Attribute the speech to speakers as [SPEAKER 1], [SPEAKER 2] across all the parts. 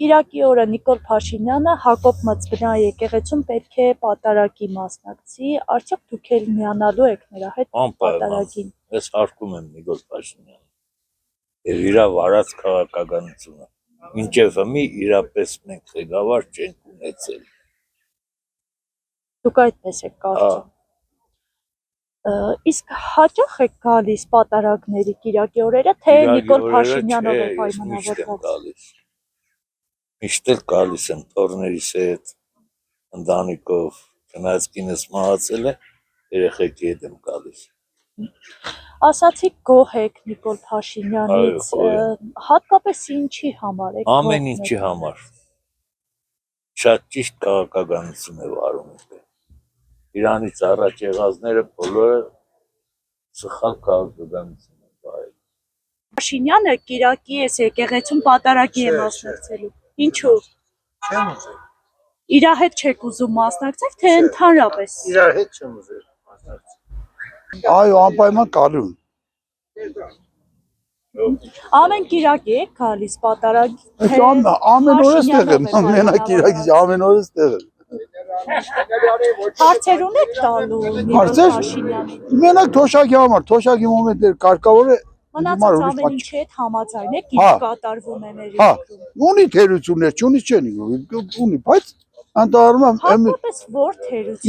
[SPEAKER 1] Կիրակի օրը Նիկոլ Փաշինյանը Հակոբ Մծվրյան եկեղեցում պետք է պատարագի մասնակցի, արդյոք դուք էլ միանալու եք նրա հետ պատարագին։
[SPEAKER 2] Ես հարգում եմ Նիկոլ Փաշինյանին եւ իր վարած քաղաքականությունը։ Մինչեւ հիմա իրապես մենք ղեկավար չենք ունեցել։
[SPEAKER 1] Դուք այդպես եք կարծում։ Իսկ հաճախ եք գալիս պատարագների Կիրակի օրերը, թե Նիկոլ Փաշինյանով է պայմանավորված։
[SPEAKER 2] Միշտ էլ գալիս եմ թորներիս հետ, ընտանիքով, չնայած կինս մահացել է, երեխեքի հետ եմ գալիս։
[SPEAKER 1] Ասացիք գոհ եք Նիկոլ Փաշինյանից, հատկապես ինչի համար եք գոհ։
[SPEAKER 2] Ամեն ինչի համար։ Շատ ճիշտ քաղաքականություն է վարում։ Իրանից առաջ եղածները բոլորը սխալ քաղաքականություն են վարել։
[SPEAKER 1] Փաշինյանը Կիրակի էս եկեղեցում պատարագի է մասնակցելու։ Ինչու։
[SPEAKER 3] Չեմ ուզել։
[SPEAKER 1] Իր հետ չեք ուզում մասնակցել, թե ընդհանրապես։
[SPEAKER 3] Իր հետ չեմ ուզել մասնակցել։
[SPEAKER 4] Այո, անպայման գալու։
[SPEAKER 1] Ամեն Կիրակի եք գալիս պատարագի։
[SPEAKER 4] Ամեն օր էստեղ եմ, մենակ Կիրակի, ամեն օր էստեղ եմ։
[SPEAKER 1] Հարցեր ունեք տալու Նիկոլ Փաշինյանին։
[SPEAKER 4] Մենակ թոշակի համար, թոշակի մոմենտ կարգավոր է։
[SPEAKER 1] Մնացած ամեն ինչի հետ համաձայն եք, ինչ կատարվում է մեր երկրում։
[SPEAKER 4] Ունի թերություններ, չունի չեն ունի, բայց ընդհանրում եմ
[SPEAKER 1] հատկապես որ թերություն։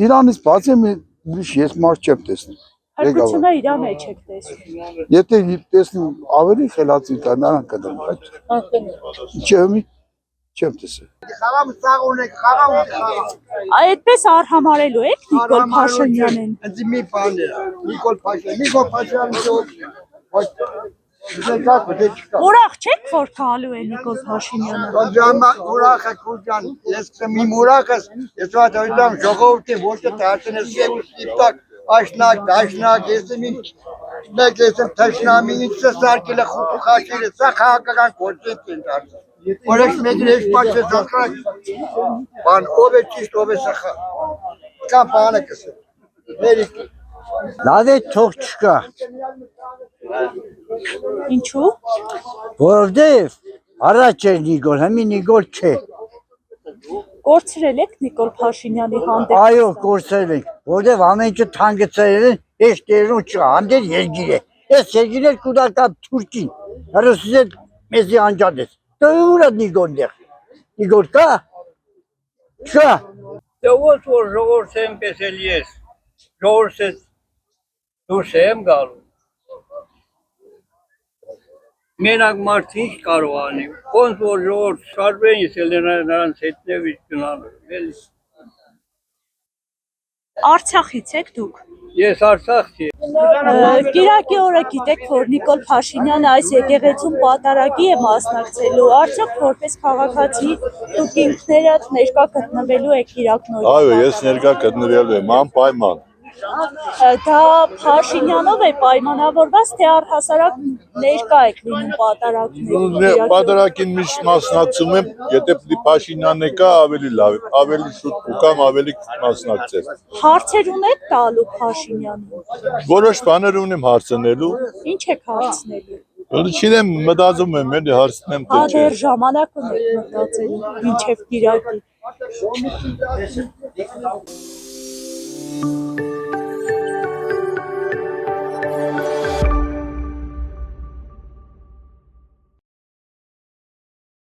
[SPEAKER 4] Իրանից բացի ուրիշ ես մարդ չեմ տեսնում։
[SPEAKER 1] Հրկությունը իր մեջ եք տեսնում։
[SPEAKER 4] Եթե տեսնում ավելի խելացի կա, նրանք կդրեն, բայց չեմ տեսել։
[SPEAKER 3] Խաղամ սաղ ունեք, խաղամ ունեք։
[SPEAKER 1] Այդպես արհամարելու եք Նիկոլ Փաշինյանին։
[SPEAKER 3] Ինձ մի բան է, Նիկոլ Փաշինյանը
[SPEAKER 1] Ուրախ չեք, որ գալու է Նիկոլ Փաշինյանը։
[SPEAKER 3] Ուրախ եք ուժան, ես իմ ուրախս, ես վատայդամ ժողովրդի ոչ թե դարձնես եւ ստիպտակ Աշնակ, ես եմ թշնամի, ինչ սարքել է խուխաշիրը, սա քաղաքական գործեր են դարձել։ Որոշ մեկին ես պատճառ զարքրակ, բան ով է ճիշտ, ով է սխալ, կա բանը կսել, վերիք։
[SPEAKER 5] Լավ է թող չկա։
[SPEAKER 1] Ինչու։
[SPEAKER 5] Որովհետև առաջ է Նիկոլ, հիմա Նիկոլ չէ։
[SPEAKER 1] Կորցրել եք Նիկոլ Փաշինյանի հանդեպ։
[SPEAKER 5] Այո, կորցրել ենք, որովհետև ամեն ինչը թանկացրել են, ես տերուն չկա, հանդեր երգիր է։ Ես երգիր էր կուտակա թուրքին, հրոսից էլ մեզի անջատեց։ Դե ուր է Նիկոլ դեղ։ Նիկոլ կա։ Չկա։
[SPEAKER 6] Դե ոնց որ ժողովուրդը էնպես էլ ես, ժողովուրդը դուրս եմ գալու։ Մենակ մարդ ինչ կարող անի, ոնց որ ժողովուրդ շարժվեն, ես էլ նրանց հետնև գնալու, էլի։
[SPEAKER 1] Արցախից եք դուք։
[SPEAKER 6] Ես Արցախցի եմ։
[SPEAKER 1] Կիրակի օրը գիտեք, որ Նիկոլ Փաշինյանը այս եկեղեցում պատարագի է մասնակցելու, արդյոք որպես քաղաքացի դուք ինքներդ ներկա գտնվելու եք Կիրակնօրյա։
[SPEAKER 7] Այո, ես ներկա գտնվելու եմ, անպայման։
[SPEAKER 1] Դա Փաշինյանով է պայմանավորված, թե առհասարակ ներկա եք լինում պատարագներում։
[SPEAKER 7] Պատարագին միշտ մասնակցում եմ, եթե Փաշինյանն է կա, ավելի լավ, ավելի շուտ կգամ, ավելի մասնակցել։
[SPEAKER 1] Հարցեր ունեք տալու Փաշինյանին։
[SPEAKER 7] Որոշ բաներ ունեմ հարցնելու։
[SPEAKER 1] Ինչ եք հարցնելու։
[SPEAKER 7] Չգիտեմ, մտածում եմ, էլի հարցնեմ թե չէ։
[SPEAKER 1] Դեռ ժամանակ ունեք մտածելու, մինչև Կիրակի։